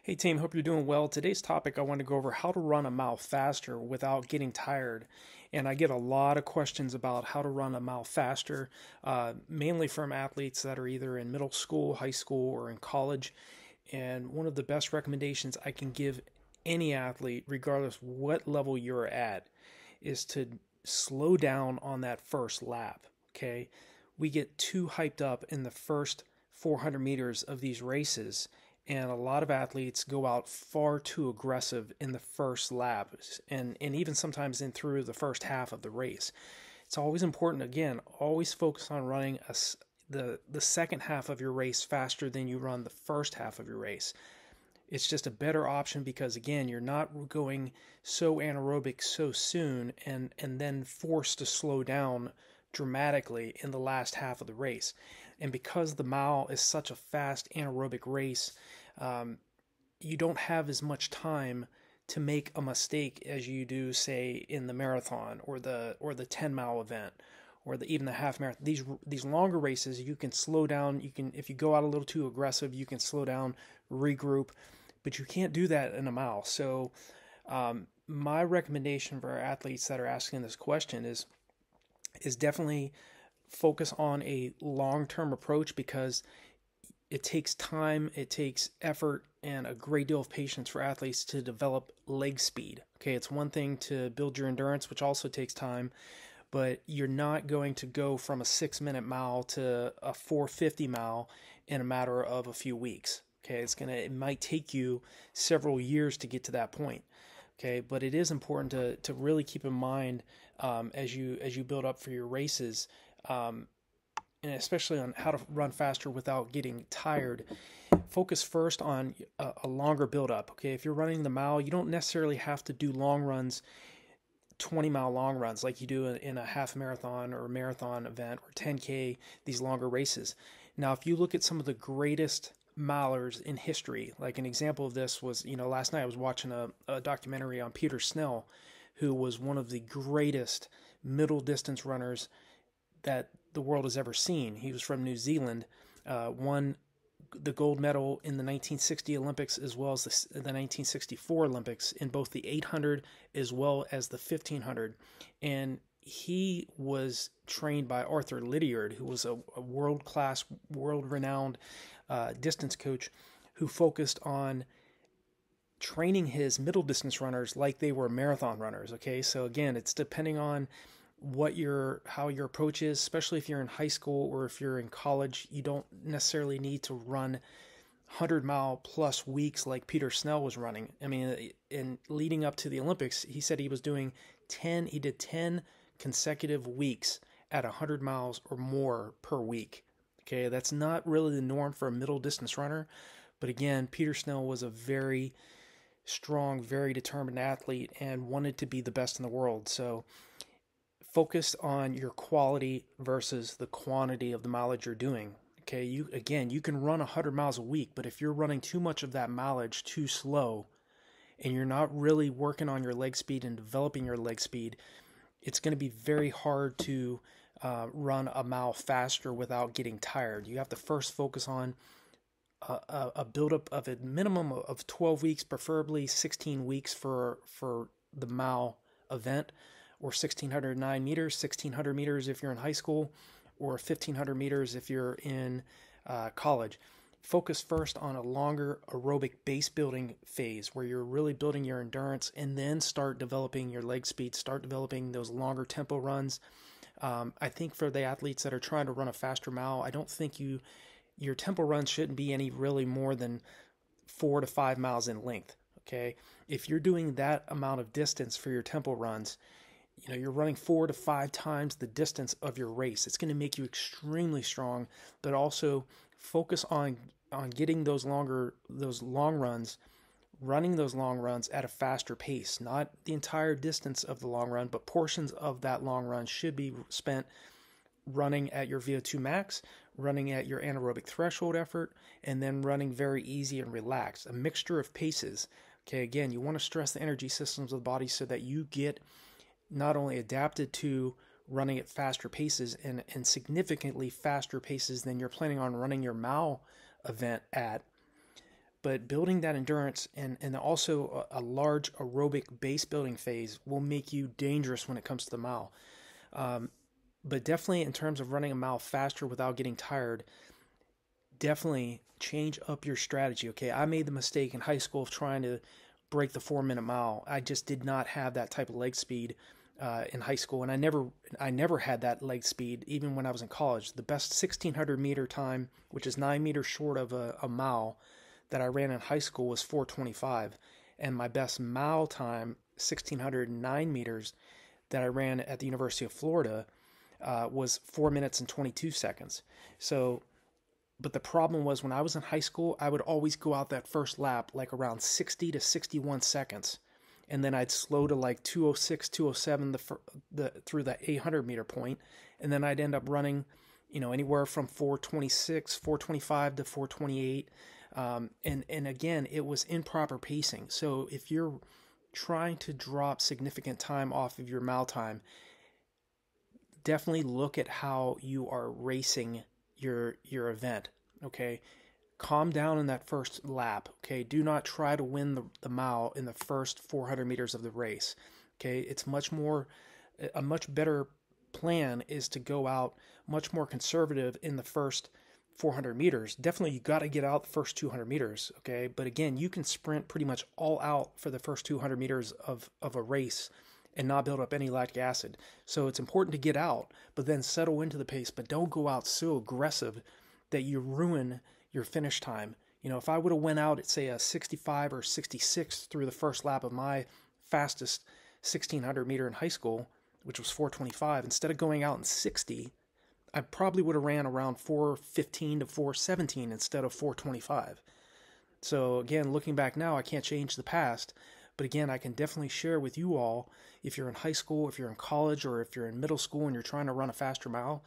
Hey team, hope you're doing well. Today's topic, I want to go over how to run a mile faster without getting tired. And I get a lot of questions about how to run a mile faster, mainly from athletes that are either in middle school, high school, or in college. And one of the best recommendations I can give any athlete, regardless what level you're at, is to slow down on that first lap. Okay, we get too hyped up in the first 400 meters of these races, and a lot of athletes go out far too aggressive in the first lap, and even sometimes in through the first half of the race. It's always important, again, always focus on running the second half of your race faster than you run the first half of your race. It's just a better option because, again, you're not going so anaerobic so soon and then forced to slow down dramatically in the last half of the race. And because the mile is such a fast anaerobic race, you don't have as much time to make a mistake as you do, say, in the marathon or the 10-mile event or even the half marathon. These longer races, you can slow down. You can, if you go out a little too aggressive, you can slow down, regroup, but you can't do that in a mile. So my recommendation for our athletes that are asking this question is definitely focus on a long-term approach, because it takes time, it takes effort, and a great deal of patience for athletes to develop leg speed. Okay, it's one thing to build your endurance, which also takes time, but you're not going to go from a 6-minute mile to a 450 mile in a matter of a few weeks. Okay, it might take you several years to get to that point. Okay, but it is important to really keep in mind as you build up for your races, and especially on how to run faster without getting tired. Focus first on a longer build-up. Okay, if you're running the mile, you don't necessarily have to do long runs, 20-mile long runs like you do in a half marathon or a marathon event or 10K, these longer races. Now, if you look at some of the greatest milers in history, like an example of this was, last night I was watching a documentary on Peter Snell, who was one of the greatest middle distance runners that the world has ever seen. He was from New Zealand, won the gold medal in the 1960 Olympics as well as the 1964 Olympics in both the 800 as well as the 1500. And he was trained by Arthur Lydiard, who was a world-class, world-renowned distance coach who focused on training his middle distance runners like they were marathon runners. Okay, so again, it's depending on how your approach is, especially if you're in high school or if you're in college. You don't necessarily need to run 100-mile plus weeks like Peter Snell was running. I mean, in leading up to the Olympics, he said he did 10 consecutive weeks at 100 miles or more per week. Okay, that's not really the norm for a middle distance runner, but again, Peter Snell was a very strong, very determined athlete and wanted to be the best in the world. So focus on your quality versus the quantity of the mileage you're doing. Okay, you can run 100 miles a week, but if you're running too much of that mileage too slow and you're not really working on your leg speed and developing your leg speed, it's going to be very hard to run a mile faster without getting tired. You have to first focus on a buildup of a minimum of 12 weeks, preferably 16 weeks for the mile event, or 1,609 meters, 1,600 meters if you're in high school, or 1,500 meters if you're in college. Focus first on a longer aerobic base building phase where you're really building your endurance, and then start developing your leg speed, start developing those longer tempo runs. I think for the athletes that are trying to run a faster mile, I don't think your tempo runs shouldn't be any really more than 4 to 5 miles in length. Okay, if you're doing that amount of distance for your tempo runs, you're running 4 to 5 times the distance of your race. It's going to make you extremely strong, but also focus on getting those long runs, running those long runs at a faster pace. Not the entire distance of the long run, but portions of that long run should be spent running at your VO2 max, running at your anaerobic threshold effort, and then running very easy and relaxed. A mixture of paces. Okay, again, you want to stress the energy systems of the body so that you get not only adapted to running at faster paces and significantly faster paces than you're planning on running your mile event at, But building that endurance and also a large aerobic base building phase will make you dangerous when it comes to the mile. But definitely in terms of running a mile faster without getting tired, definitely change up your strategy. Okay, I made the mistake in high school of trying to break the 4 minute mile. I just did not have that type of leg speed in high school, and I never had that leg speed even when I was in college. The best 1600 meter time, which is 9 meters short of a mile, that I ran in high school was 4:25, and my best mile time, 1609 meters, that I ran at the University of Florida was 4 minutes and 22 seconds. So, but the problem was when I was in high school, I would always go out that first lap like around 60 to 61 seconds. And then I'd slow to like 206, 207 through the 800 meter point. And then I'd end up running, anywhere from 426, 425 to 428. And again, it was improper pacing. So if you're trying to drop significant time off of your mile time, definitely look at how you are racing your event. Okay, calm down in that first lap. Okay, do not try to win the mile in the first 400 meters of the race. Okay, it's a much better plan is to go out much more conservative in the first 400 meters. Definitely you got to get out the first 200 meters. Okay, but again, you can sprint pretty much all out for the first 200 meters of a race and not build up any lactic acid. So it's important to get out, but then settle into the pace, but don't go out so aggressive that you ruin your finish time. If I would have went out at say a 65 or 66 through the first lap of my fastest 1600 meter in high school, which was 4:25, instead of going out in 60, I probably would have ran around 4:15 to 4:17 instead of 4:25. So again, looking back now, I can't change the past. But again, I can definitely share with you all, if you're in high school, if you're in college, or if you're in middle school and you're trying to run a faster mile,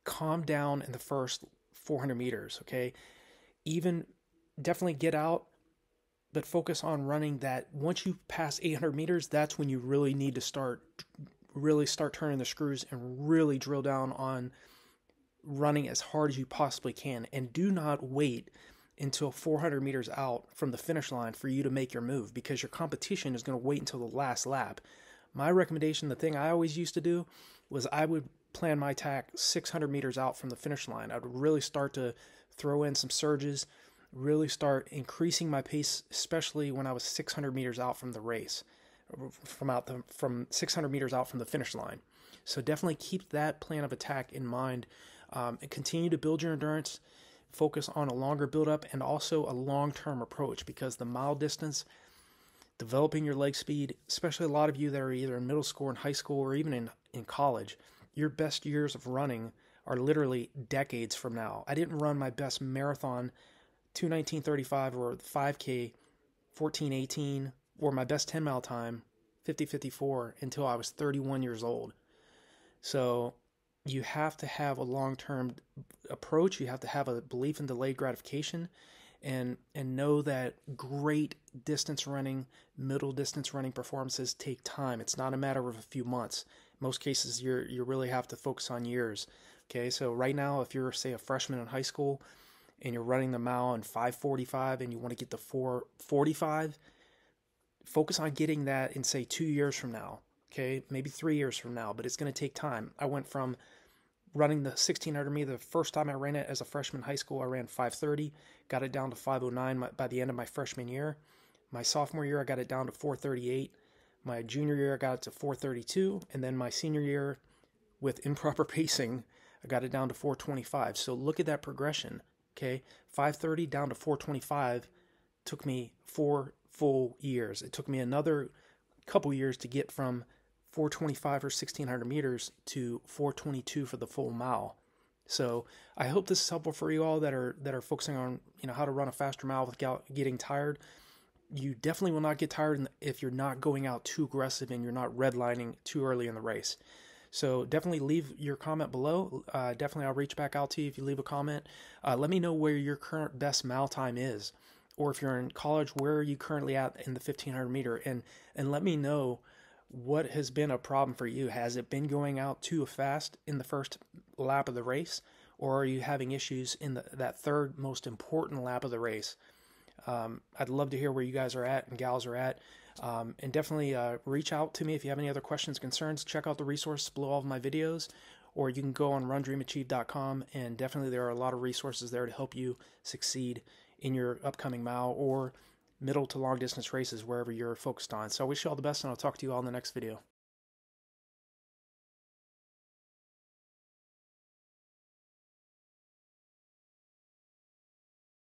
calm down in the first 400 meters, okay? Even definitely get out, but focus on running that. Once you pass 800 meters, that's when you really need to really start turning the screws and really drill down on running as hard as you possibly can. And do not wait until 400 meters out from the finish line for you to make your move, because your competition is going to wait until the last lap. My recommendation, the thing I always used to do, was I would plan my attack 600 meters out from the finish line. I would really start to throw in some surges, really start increasing my pace, especially when I was 600 meters out from the race, from 600 meters out from the finish line. So definitely keep that plan of attack in mind, and continue to build your endurance. Focus on a longer build-up and also a long-term approach, because the mile distance, developing your leg speed, especially a lot of you that are either in middle school or in high school or even in college, your best years of running are literally decades from now. I didn't run my best marathon 2:19:35 or 5K 14:18 or my best 10-mile time 50:54 until I was 31 years old. So you have to have a long-term approach. You have to have a belief in delayed gratification, and know that great distance running, middle distance running performances take time. It's not a matter of a few months. In most cases, you really have to focus on years. Okay, so right now, if you're, say, a freshman in high school and you're running the mile in 5:45 and you want to get to 4:45, focus on getting that in, say, 2 years from now. Okay, maybe 3 years from now, but it's going to take time. I went from running the 1600 meter, the first time I ran it as a freshman in high school, I ran 5:30, got it down to 5:09 by the end of my freshman year. My sophomore year, I got it down to 4:38. My junior year, I got it to 4:32. And then my senior year, with improper pacing, I got it down to 4:25. So look at that progression, okay? 5:30 down to 4:25 took me 4 full years. It took me another couple years to get from 4:25 or 1600 meters to 4:22 for the full mile. So I hope this is helpful for you all that are focusing on how to run a faster mile without getting tired. You definitely will not get tired if you're not going out too aggressive and you're not redlining too early in the race. So definitely leave your comment below. Definitely I'll reach back out to you if you leave a comment. Let me know where your current best mile time is, or if you're in college, where are you currently at in the 1500 meter, and let me know what has been a problem for you. Has it been going out too fast in the first lap of the race, or are you having issues in that third most important lap of the race? I'd love to hear where you guys are at and gals are at. And definitely reach out to me if you have any other questions, concerns. Check out the resources below all of my videos, or you can go on RunDreamAchieve.com, and definitely there are a lot of resources there to help you succeed in your upcoming mile or middle to long distance races, wherever you're focused on. So I wish you all the best, and I'll talk to you all in the next video.